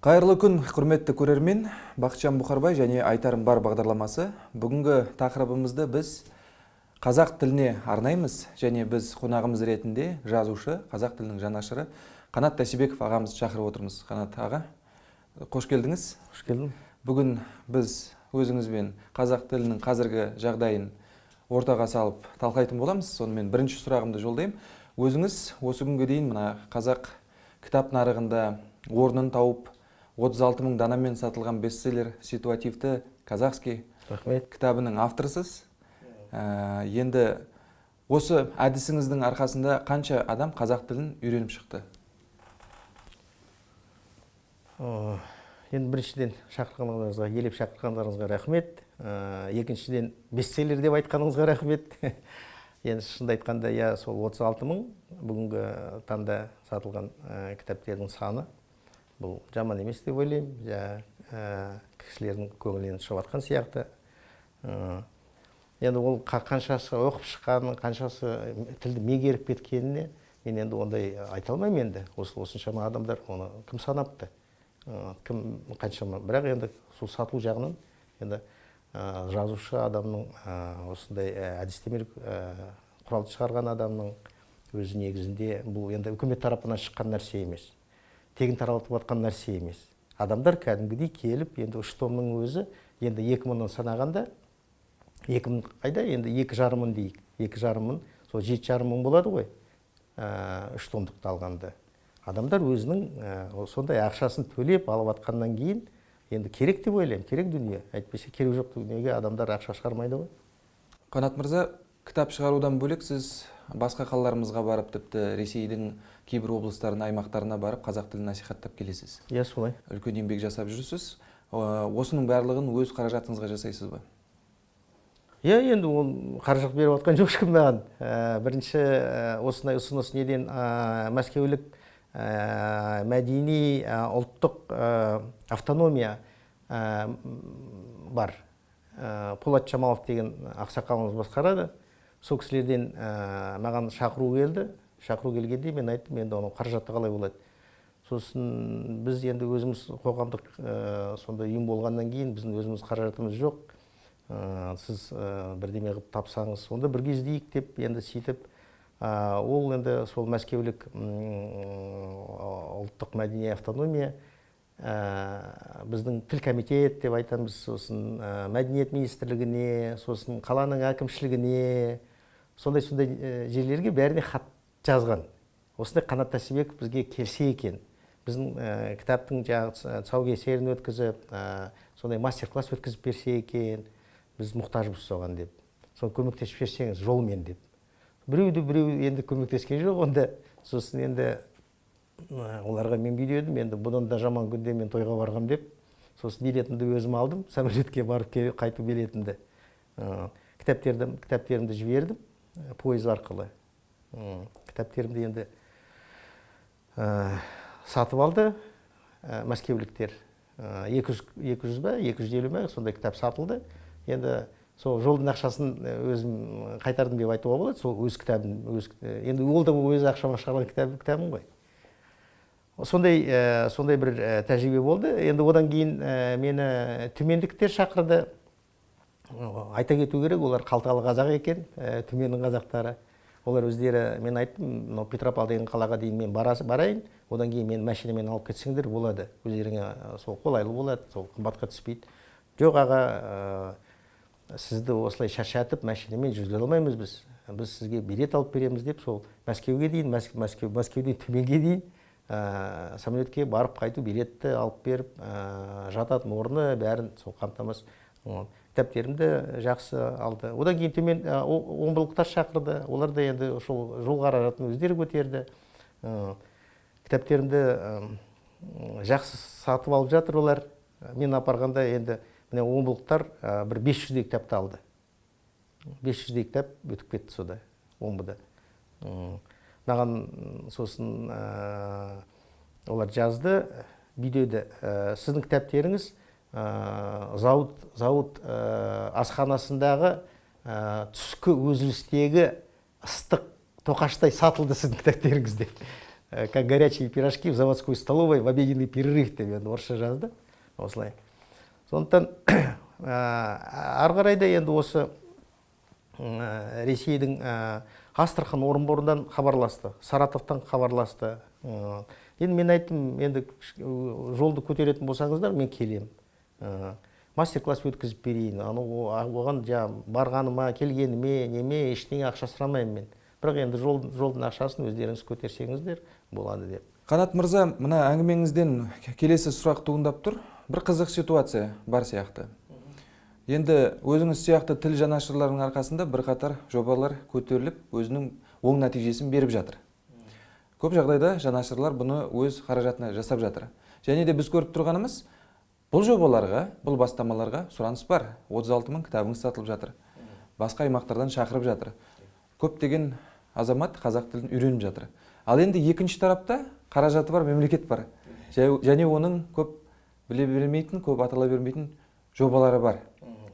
Қайырлы күн, құрметті көрермен. Бақытжан Бұқарбай және Айтарым бар бағдарламасы. Бүгінгі тақырыбымызды біз қазақ тіліне арнаймыз және біз қонағымыз ретінде жазушы, қазақ тілінің жанашыры Қанат Тәсібеков ағамызды шақырып отырмыз. Қанат аға, қош келдіңіз. Қош келдім. Бүгін біз өзіңізбен қазақ тілінің қазіргі жағдайын ортаға салып талқылайтын боламыз. Сонымен бірінші сұрағымды жолдаймын. Өзіңіз осы күнге дейін мына қазақ кітап нарығында орнын тауып 36 мың данамен сатылған бестселлер ситуативті казахский кітабының авторысыз. Енді осы әдісіңіздің арқасында қанша адам қазақ тілін үйреніп шықты? Енді біріншіден шақырғаныңызға, елеп шақырғандарыңызға рахмет. Екіншіден бестселлер деп айтқаныңызға рахмет. Енді шынды айтқанда, сол 36 мың бүгінгі таңда сатылған кітаптердің саны. Бұл жаман емес деп ойлаймын. Кісілердің көңілінен шығып жатқан сияқты. Енді ол қаншасы оқып шыққанын, қаншасы тілді меңгеріп кеткеніне мен енді ондай айта алмаймын енді. Осыншама адамдар оны кім санапты? Кім қаншама? Бірақ енді сол сату жағынан енді жазушы адамның осындай әдістемелік құралды шығарған адамның өзі негізінде бұл енді үкімет тарапынан шыққан нәрсе емес. Тегін таралатып жатқан нәрсе емес. Адамдар кәдімгідей келіп, енді 3 томның өзі, енді 2000-нан санағанда, 2000 қайда, енді 2,5 мың дейік. 2,5 мың, сол 7,5 мың болады ғой, 3 томдықты алғанда. Адамдар өзінің сондай ақшасын төлеп алып жатқаннан кейін, енді керек деп ойлаймын, керек дүние. Әйтпесе керек жоқ дүниеге адамдар ақша шығармайды ғой. Қанат мырза, кітап шығарудан бөлек сіз басқа қалаларымызға барып, тіпті Ресейдің кейбір облыстарына, аймақтарына барып, қазақ тілін насихаттап келесіз. Солай. Үлкен еңбек жасап жүрсіз. Осының барлығын өз қаражатыңызға жасайсыз ба? Енді ол қаражат беріп отқан жоқ ешкім маған. Бірінші осындай ұсыныс неден мәскеулік мәдени ұлттық автономия бар. Полат Жамалов деген ақсақалымыз басқарады. Сол кісілерден маған шақыру келді. Шақыру келгенде мен айттым, енді оның қаражаты қалай болады. Сосын біз енді өзіміз қоғамдық сондай ұйым болғаннан кейін біздің өзіміз қаражатымыз жоқ. Сіз бірдеме қылып тапсаңыз, сонда бірге іздейік деп енді сөйтіп, ол енді сол мәскеулік ұлттық мәдени автономия біздің тіл комитет деп айтамыз, сосын мәдениет министрлігіне, сосын қаланың әкімшілігіне, сондай жерлерге бәріне хат жазған. Осындай Қанат Тәсібеков бізге келсе екен, біздің кітаптың тұсаукесерін өткізіп, сондай мастер-класс өткізіп берсе екен, біз мұқтажбыз соған деп. Соны көмектесіп берсеңіз жолмен деп. Біреу енді көмектескен жоқ, онда сосын енді оларға мен бүйтедім, енді бұдан да жаман күнде мен тойға барғам деп, сосын билетімді өзім алдым, самолетке барып қайту билетімді. Кітаптерімді жібердім пойыз арқылы. Кітаптерімді енді сатып алды мәскеуліктер. 200 ба, 250 ба, сондай кітап сатылды. Енді сол жолдың ақшасын өзім қайтардым деп айтуға болады, сол өз кітабым. Енді ол да өз ақшама шығарған кітабым ғой. Сондай бір тәжірибе болды. Енді одан кейін мені түмендіктер шақырды. Айта кету керек, олар қалталы қазақ екен, түменнің қазақтары. Олар өздері, мен айттым, Петропавл деген қалаға дейін мен барайын, одан кейін мен машинамен алып кетсеңдер болады. Өздеріңе сол қолайлы болады, сол қымбатқа түспейді. Жоқ аға, сізді осылай шаршатып, машинамен жүргізе алмаймыз біз. Біз сізге билет алып береміз деп, сол Мәскеуге дейін, Мәскеуден Түменге дейін самолетке барып қайту билетті алып беріп, жататын орны бәрін сол қамтамасыз. Кітаптерімді жақсы алды. Одан кейін төмен омбылықтар шақырды. Олар да енді жол қаражатын өздері көтерді. Кітаптерімді жақсы сатып алып жатыр олар. Мен апарғанда енді омбылықтар бір 500-дей кітапты алды. 500-дей кітап өтіп кетті сода, омбыда. Маған сосын олар жазды, видеода сіздің кітаптеріңіз зауыт асханасындағы түскі өзілістегі ыстық тоқаштай сатылды сіздің кітаптеріңіз деп. как горячие пирожки в заводской столовой в обеденный перерыв деп енді орысша жазды осылай. Сондықтан ары қарай да енді осы Ресейдің Астрахан Орынбордан хабарласты, Саратовтан хабарласты. Енді мен айттым, енді жолды көтеретін болсаңыздар, мен келем. Мастер-класс өткізіп берейін. Оған барғаныма, келгеніме, неме, ештеңе ақша сұрамаймын мен. Бірақ енді жолдың ақшасын өздеріңіз көтерсеңіздер болады деп. Қанат мырза, мына әңгімеңізден келесі сұрақ туындап тұр. Бір қызық ситуация бар сияқты. Енді өзіңіз сияқты тіл жанашырларының арқасында бірқатар жобалар көтеріліп, өзінің оң нәтижесін беріп жатыр. Көп жағдайда жанашырлар бұны өз қаражатына жасап жатыр. Және де біз көріп тұрғанымыз, бұл жобаларға, бұл бастамаларға сұраныс бар. 36 мың кітабыңыз сатылып жатыр. Басқа аймақтардан шақырып жатыр. Көптеген азамат қазақ тілін үйреніп жатыр. Ал енді екінші тарапта қаражаты бар мемлекет бар. Және оның көп біле бермейтін, көп атала бермейтін жобалары бар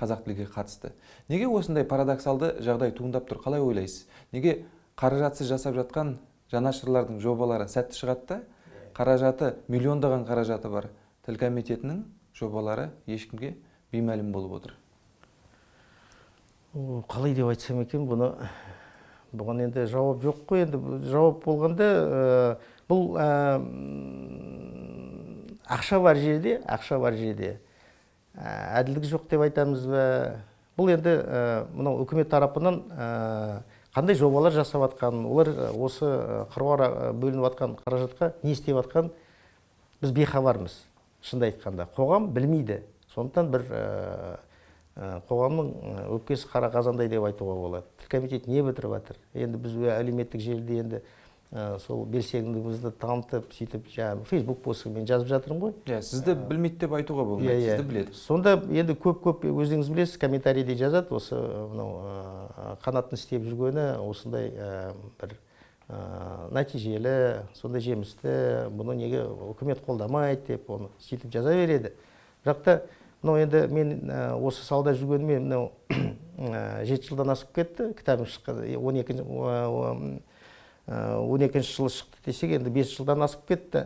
қазақ тілге қатысты. Неге осындай парадоксалды жағдай туындап тұр? Қалай ойлайсыз? Неге қаражатсыз жасап жатқан жанашырлардың жобалары сәтті шығатты? Қаражаты, миллиондаған қаражаты бар тіл комитетінің жобалары ешкімге беймәлім болып отыр. Қалай деп айтсам екен, бұған енді жауап жоқ қой. Енді жауап болғанда, бұл ақша бар жерде әділдік жоқ деп айтамыз ба? Бұл енді мынау үкімет тарапынан қандай жобалар жасап атқан, олар осы қыруар бөлініп атқан қаражатқа не істеп атқан біз бейхабармыз. Шынды айтқанда, қоғам білмейді. Сондықтан бір қоғамның өпкесі қара қазандай деп айтуға болады. Тіл комитет не бітіріп жатыр? Енді біз әлеуметтік желіде енді сол белсенділігімізді танытып, сөйтіп, Facebook постымен жазып жатырмын ғой. Сізді білмейді деп айтуға болмайды, сізді біледі. Сонда енді көп өзіңіз білесіз, комментарийде жазады, осы Қанаттың істеп жүргені осындай бір нәтижелі, сондай жемісті, бұны неге үкімет қолдамайды деп, оны сөйтіп жаза береді. Бірақ та, енді мен осы салада жүргеніме 7 жылдан асып кетті, кітабым шыққан 12 жылы шықты десек, енді 5 жылдан асып кетті.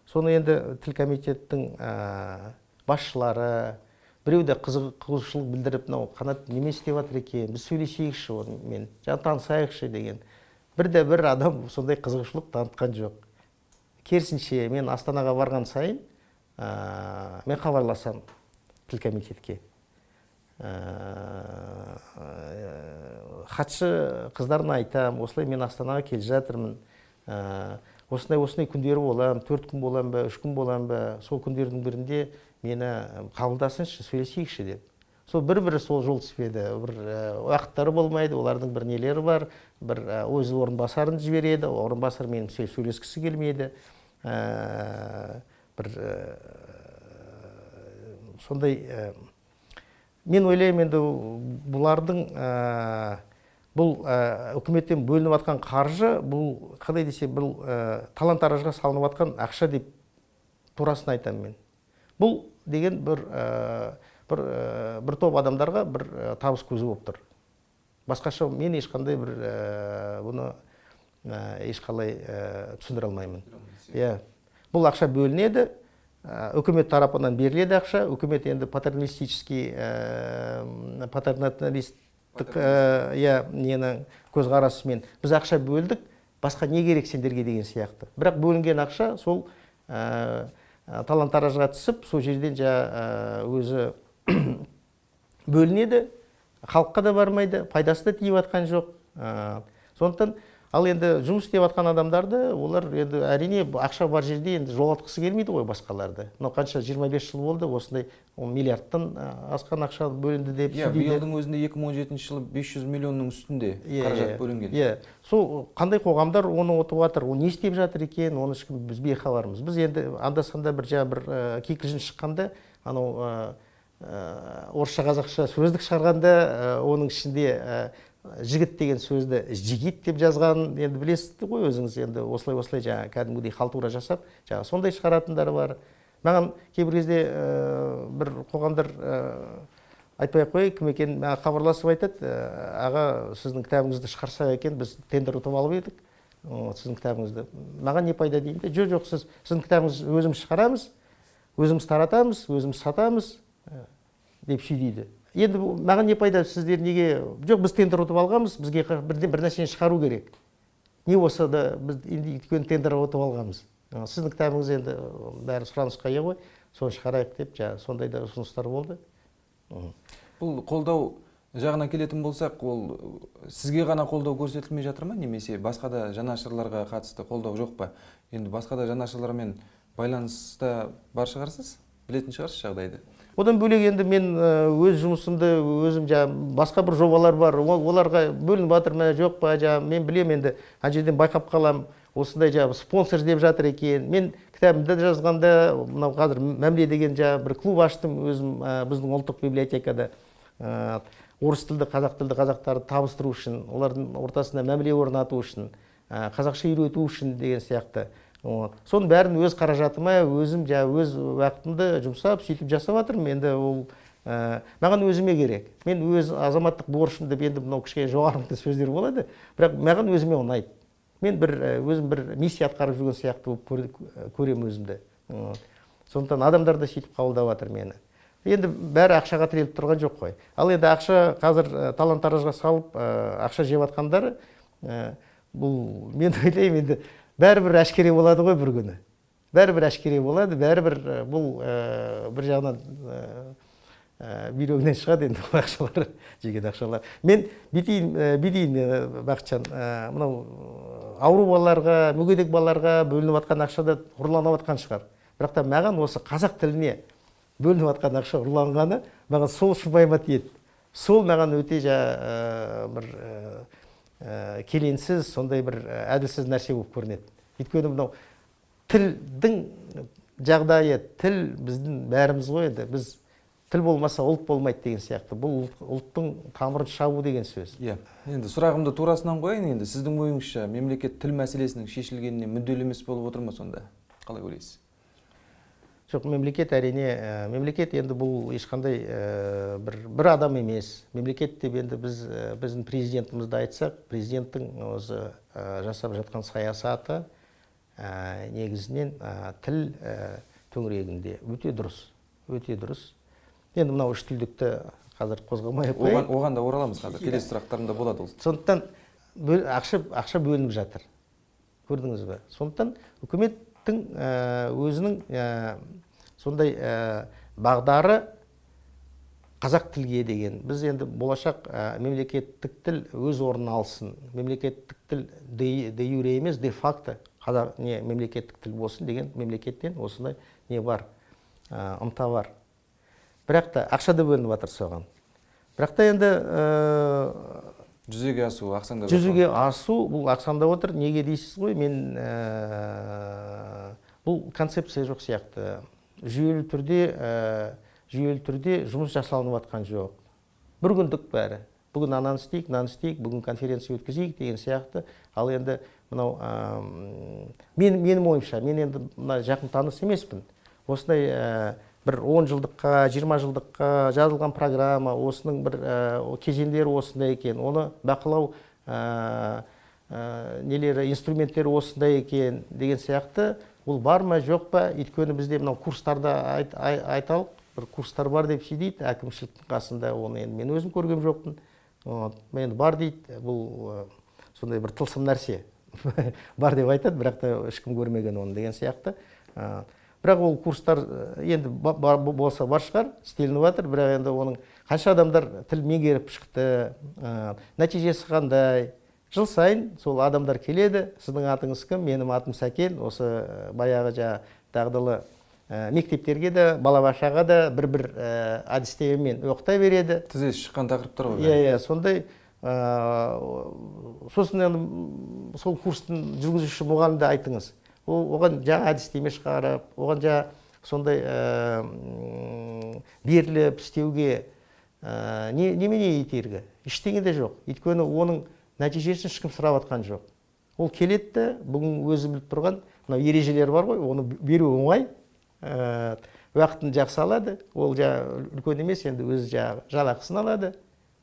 Соны енді тіл комитеттің басшылары, біреуде қызығушылық білдіріп, Қанат неме істеп жатыр екен, біз сөйлесейікші онымен, танысайықшы деген. Бір адам сондай қызығушылық танытқан жоқ. Керісінше, мен Астанаға барған сайын, мен хабарласам тіл комитетке. Хатшы қыздарына айтам, осылай мен Астанаға келе жатырмын, осындай күндері болам, 4 күн болам ба, 3 күн болам ба, сол күндердің бірінде мені қабылдасыншы, сөйлесейікші деп. Сол бір сол жол түспеді, бір уақыттары болмайды, олардың бір нелері бар, бір өз орынбасарын жібереді, орынбасар менің сөйлескісі келмейді. Бір сондай мен ойлаймын, енді бұлардың бұл үкіметтен бөлініп атқан қаржы, бұл қандай десе, бұл талан-таражға салынып атқан ақша деп турасын айтамын мен. Бұл деген бір топ адамдарға бір табыс көзі болып тұр. Басқаша мен ешқандай бір бұны ешқалай түсіндіре алмаймын. Бұл ақша бөлінеді, үкімет тарапынан беріледі ақша, үкімет енді патерналистік көзқарасымен біз ақша бөлдік, басқа не керек сендерге деген сияқты. Бірақ бөлінген ақша сол талан-таражға түсіп, сол жерден өзі бөлінеді, халыққа да бармайды, пайдасы да тиіп атқан жоқ. Сондықтан ал енді жұмыс істеп атқан адамдарды, олар енді әрине ақша бар жерде енді жолатқысы келмейді ғой басқаларды. Қанша 25 жыл болды, осындай миллиардтан асқан ақша бөлінді деп сөйлейді. Биылдың өзінде 2017 жылы 500 миллионның үстінде қаражат бөлінген. Сол қандай қоғамдар оны отып жатыр, оны не істеп жатыр екен, оны ешкім біз бейхабармыз. Біз енді анда-санда бір кикілжің шыққанда, орысша қазақша сөздік шығарғанда, оның ішінде жігіт деген сөзді жігіт деп жазған, енді білесіз ғой өзіңіз, енді осылай кәдімгідей халтура жасап, сондай шығаратындары бар. Маған кейбір кезде бір қоғамдар айтпай қой, кім екен, маған хабарласып айтады, аға, сіздің кітабыңызды шығарсақ екен, біз тендер ұтып алып едік, сіздің кітабыңызды. Маған не пайда деймін де, жоқ, сіздің кітабыңызды өзіміз шығарамыз, өзіміз таратамыз, өзіміз сатамыз деп сөйлейді. Енді маған не пайда, сіздер неге, жоқ, біз тендер ұтып алғанбыз, бізге бір нәрсені шығару керек. Не болса да біз өйткені тендер ұтып алғанбыз. Сіздің кітабыңыз енді бәрі сұранысқа ие ғой, соны шығарайық деп, сондай да ұсыныстар болды. Бұл қолдау жағына келетін болсақ, ол сізге ғана қолдау көрсетілмей жатыр ма, немесе басқа да жанашырларға қатысты қолдау жоқ па? Енді басқа да жанашырлармен байланыста бар шығарсыз, білетін шығарсыз жағдайды. Одан бөлек енді мен өз жұмысымды өзім басқа бір жобалар бар, оларға бөлініп жатыр ма жоқ па, мен білем енді, ана жерден байқап қалам, осындай спонсор деп жатыр екен. Мен кітабымда жазғанда, мынау қазір Мәмле деген бір клуб аштым өзім біздің ұлттық библиотекада. Орыс тілді, қазақ тілді қазақтарды табыстыру үшін, олардың ортасына мәміле орнату үшін, қазақша үйрету үшін деген сияқты. Соның бәрін өз қаражатыма, өзім өз уақытымды жұмсап, сөйтіп жасап жатырмын. Енді ол маған өзіме керек. Мен өз азаматтық борышым деп енді мынау кішкене жоғарғы сөздер болады, бірақ маған өзіме ұнайды. Мен өзім бір миссия атқарып жүрген сияқты көремін өзімді. Сондықтан адамдар да сөйтіп қабылдап жатыр мені. Енді бәрі ақшаға тіреліп тұрған жоқ қой. Ал енді ақша қазір талан-таражға салып, ақша жеп жатқандары, бұл мен ойлаймын енді бәрібір әшкере болады ғой бір күні. Бәрібір әшкере болады, бәрібір бұл бір жағынан бүйрегінен шығады енді ақшалар, жеген ақшалар. Мен бүйдейін Бақытжан, мынау ауру балаларға, мүгедек балаларға бөлініп жатқан ақшада ұрланып жатқан шығар. Бірақ та маған осы қазақ тіліне бөлініп жатқан ақша ұрланғаны маған сол шұбайма тиеді. Сол маған өте бір келеңсіз, сондай бір әділсіз нәрсе болып көрінеді. Өйткені мынау тілдің жағдайы, тіл біздің бәріміз ғой енді. Біз тіл болмаса ұлт болмайды деген сияқты. Бұл ұлттың тамырын шабу деген сөз. Енді сұрағымды турасынан қояйын, енді сіздің ойыңызша мемлекет тіл мәселесінің шешілгеніне мүдделі емес болып отыр ма сонда? Қалай ойлайсыз? Жоқ, мемлекет әрине, мемлекет енді бұл ешқандай бір адам емес. Мемлекет деп енді біздің президентімізді айтсақ, президенттің өзі жасап жатқан саясаты негізінен тіл төңірегінде өте дұрыс, өте дұрыс. Енді мынау үш тілдікті қазір қозғамай қояйық. Оған да ораламыз қазір, келесі сұрақтарымда болады ол. Сондықтан ақша бөлініп жатыр. Көрдіңіз бе? Сондықтан үкіметтің өзінің сондай бағдары қазақ тілге деген. Біз енді болашақ мемлекеттік тіл өз орнын алсын. Мемлекеттік тіл де юре емес, де факто мемлекеттік тіл болсын деген мемлекеттен осындай не бар, ынта бар. Бірақ та ақша да бөлініп жатыр соған. Бірақ та енді жүзеге асу, ақсаңдап отыр. Жүзеге асу бұл ақсаңдап отыр. Неге дейсіз ғой? Мен бұл концепция жоқ сияқты. Жүйелі түрде жұмыс жасалынып жатқан жоқ. Бір күндік бәрі. Бүгін ананы істейік, бүгін конференция өткізейік деген сияқты. Ал енді мынау менің ойымша, мен енді жақын таныс емеспін. Осындай бір 10 жылдыққа, 20 жылдыққа жазылған программа, осының бір кезеңдері осындай екен. Оны бақылау инструменттері осындай екен деген сияқты. Ол бар ма, жоқ па? Өйткені бізде мынау курстарда айталық, бір курстар бар деп сөйлейді әкімшіліктің қасында. Оны енді мен өзім көргем жоқпын. Енді бар дейді, бұл сондай бір тылсым нәрсе. Бар деп айтады, бірақ та ешкім көрмеген оны деген сияқты. Бірақ ол курстар енді болса бар шығар, істелініп жатыр, бірақ енді оның қанша адамдар тіл меңгеріп шықты, нәтижесі қандай. Жыл сайын сол адамдар келеді, сіздің атыңыз кім, менің атым Сәкен, осы баяғы дағдылы мектептерге де, балабақшаға да бір әдістемемен оқыта береді. Тізесі шыққан тақырыптар ғой. Иә, сондай. Сосын сол курстың жүргізуші мұғалімді айтыңыз. Оған жаңа әдістеме шығарып, оған сондай беріліп істеуге немене етергі? Ештеңе де жоқ. Өйткені оның нәтижесін ешкім сұрап жатқан жоқ. Ол келеді, бүгін өзі біліп тұрған ережелер бар ғой, оны беру оңай, уақытын жақсы алады. Ол үлкен емес, енді өзі жалақысын алады.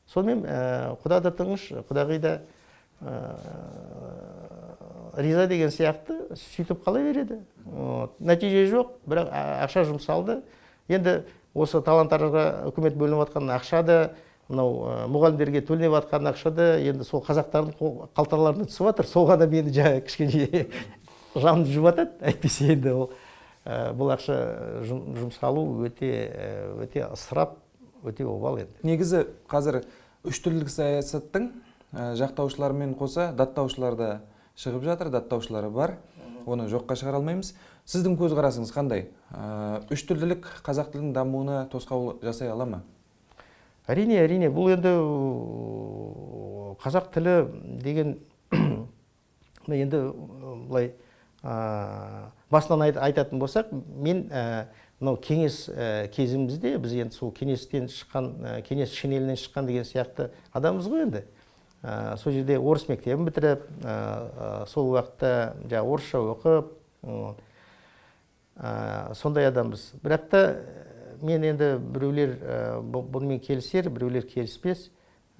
Сонымен Құда да тыныш, Құдағи да риза деген сияқты сөйтіп қала береді. Нәтиже жоқ, бірақ ақша жұмсалды. Енді осы таланттарға үкімет бөлініп жатқан ақша да, мынау мұғалімдерге төленіп жатқан ақша да енді сол қазақтардың қалталарына түсіп жатыр. Сол ғана мені жаңа кішкене жанымды жұбатады. Әйтпесе енді бұл ақша жұмсалу өте ысырап, өте обал енді. Негізі қазір үштілділік саясаттың жақтаушыларымен қоса даттаушылар да шығып жатыр, даттаушылары бар. Оны жоққа шығара алмаймыз. Сіздің көзқарасыңыз қандай? Үштілділік қазақ тілінің дамуына тосқауыл жасай ала ма? Әрине, бұл енді қазақ тілі деген енді былай басынан айтатын болсақ, мен мынау кеңес кезімізде біз енді сол кеңестен шыққан, кеңес шинелінен шыққан деген сияқты адамбыз ғой енді. Сол жерде орыс мектебін бітіріп, сол уақытта орысша оқып, сондай адамбыз. Бірақ та мен енді біреулер бұнымен келісер, біреулер келіспес.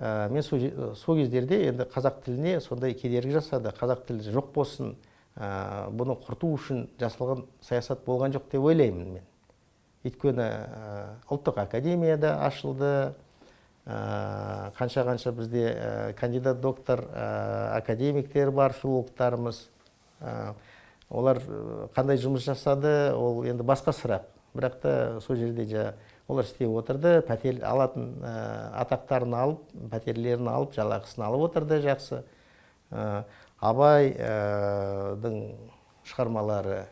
Мен сол кездерде енді қазақ тіліне сондай кедергі жасады. Қазақ тілі жоқ болсын, бұны құрту үшін жасалған саясат болған жоқ деп ойлаймын мен. Өйткені ұлттық академияда ашылды, қанша бізде кандидат доктор академиктер бар, филологтарымыз. Олар қандай жұмыс жасады, ол енді басқа сұрақ. Бірақ та сол жерде олар істеп отырды, пәтер алатын атақтарын алып, пәтерлерін алып, жалақысын алып отырды жақсы. Абайдың шығармалары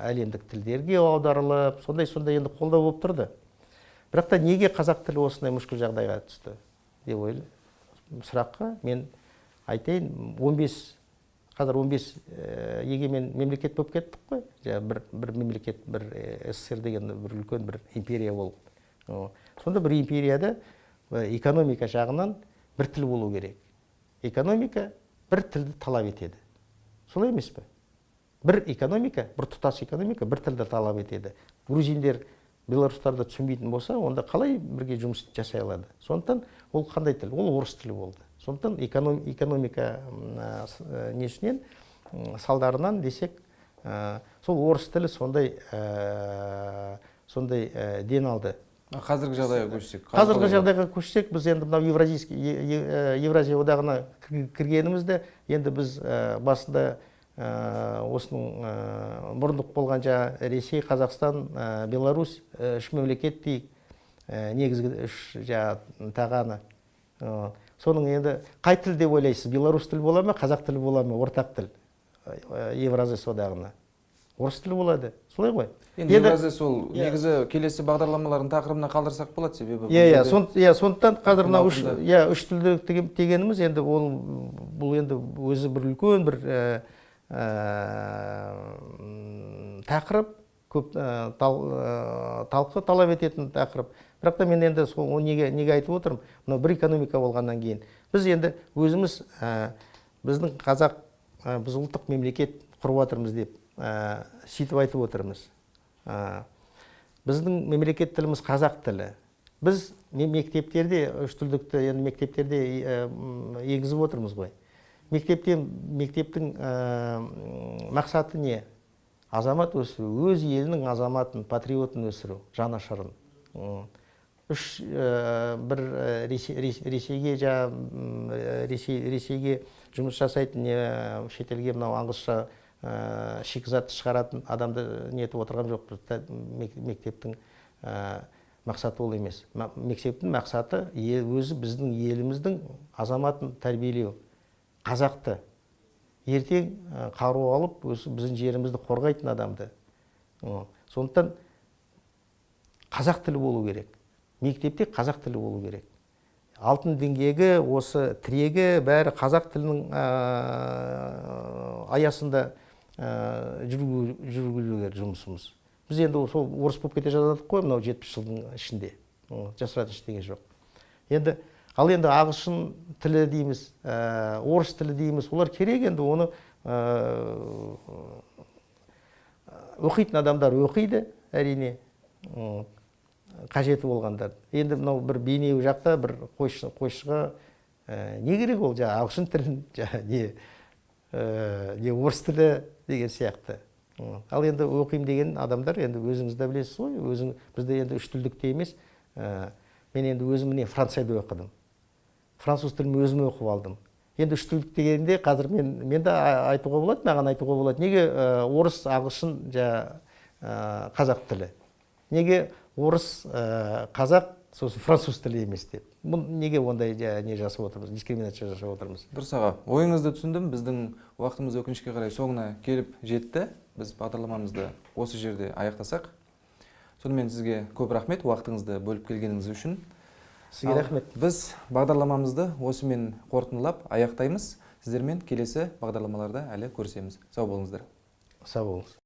әлемдік тілдерге аударылып, сондай енді қолдау болып тұрды. Бірақ та неге қазақ тілі осындай мүшкіл жағдайға түсті деп ойлаймын. Сұраққа мен айтайын, қазір 15 егемен мемлекет болып кеттік қой. Бір мемлекет, бір СССР деген бір үлкен бір империя болып. Сонда бір империяда экономика жағынан бір тіл болу керек. Экономика бір тілді талап етеді. Солай емес пе? Бір экономика, бір тұтас экономика бір тілді талап етеді. Грузиндер, белорустарды түсінбейтін болса, онда қалай бірге жұмыс жасай алады? Сондықтан ол қандай тіл? Ол орыс тілі болды. Сондықтан экономика несінен, салдарынан десек, сол орыс тілі сондай ден алды. Қазіргі жағдайға көшсек? Қазіргі жағдайға көшсек, біз енді мынау Евразия одағына кіргенімізді, енді біз басында осының бұрындық болған Ресей, Қазақстан, Беларусь үш мемлекет дейік, негізгі үш тағаны. Соның енді қай тіл деп ойлайсыз? Беларусь тілі бола ма, қазақ тілі бола ма, ортақ тіл Евразия одағына? Орыс тілі болады. Солай ғой. Енді Евразия сол негізі келесі бағдарламалардың тақырыбына қалдырсақ болады себебі. Сондықтан қазір үш тілділік дегеніміз енді бұл енді өзі бір үлкен бір тақырып, көп талқы талап ететін тақырып. Бірақ та мен енді сол неге айтып отырмын? Мынау бір экономика болғаннан кейін біз енді өзіміз біздің қазақ, біз ұлттық мемлекет құрып отырмыз деп сөйтіп айтып отырмыз. Біздің мемлекет тіліміз қазақ тілі. Біз мектептерде үш тілдікті енді мектептерде енгізіп отырмыз ғой. Мектептің мақсаты не? Азамат өсіру, өз елінің азаматын, патриотын өсіру, жанашырын. Бір Ресейге жұмыс жасайтын, шетелге мынау аңғызша шикізатты шығаратын адамды нетіп отырған жоқ. Мектептің мақсаты ол емес. Мектептің мақсаты өзі біздің еліміздің азаматын тәрбиелеу. Қазақты ертең қару алып, біздің жерімізді қорғайтын адамды. Сондықтан қазақ тілі болу керек. Мектепте қазақ тілі болу керек. Алтын діңгегі, осы тірегі бәрі қазақ тілінің аясында жүргізуге жұмысымыз. Біз енді сол орыс болып кете жаздадық қой, мынау 70 жылдың ішінде. Жасыратын ештеңе жоқ. Ал енді ағылшын тілі дейміз, орыс тілі дейміз, олар керек, енді оны оқитын адамдар оқиды, әрине, қажеті болғандар. Енді мынау бір бейнеу жақта бір қойшыға не керек ол? Ағылшын тілін не орыс тілі деген сияқты. Ал енді оқимын деген адамдар, енді өзіңіз де білесіз ғой, бізде енді үш тілдікте емес. Мен енді өзім міне Францияда оқыдым. Француз тілін өзім оқып алдым. Енді үш тілдік дегенде қазір мен де айтуға болады, маған айтуға болады. Неге орыс, ағылшын, қазақ тілі? Неге орыс, қазақ, сосын француз тілі емес деп? Неге ондай не жасап отырмыз, дискриминация жасап отырмыз? Дұрыс аға, ойыңызды түсіндім. Біздің уақытымыз өкінішке қарай соңына келіп жетті. Біз бағдарламамызды осы жерде аяқтасақ. Сонымен сізге көп рахмет уақытыңызды бөліп келгеніңіз үшін. Сізге рахмет. Біз бағдарламамызды осымен қорытындылап аяқтаймыз. Сіздермен келесі бағдарламаларда әлі көрісеміз. Сау болыңыздар. Сау болыңыз.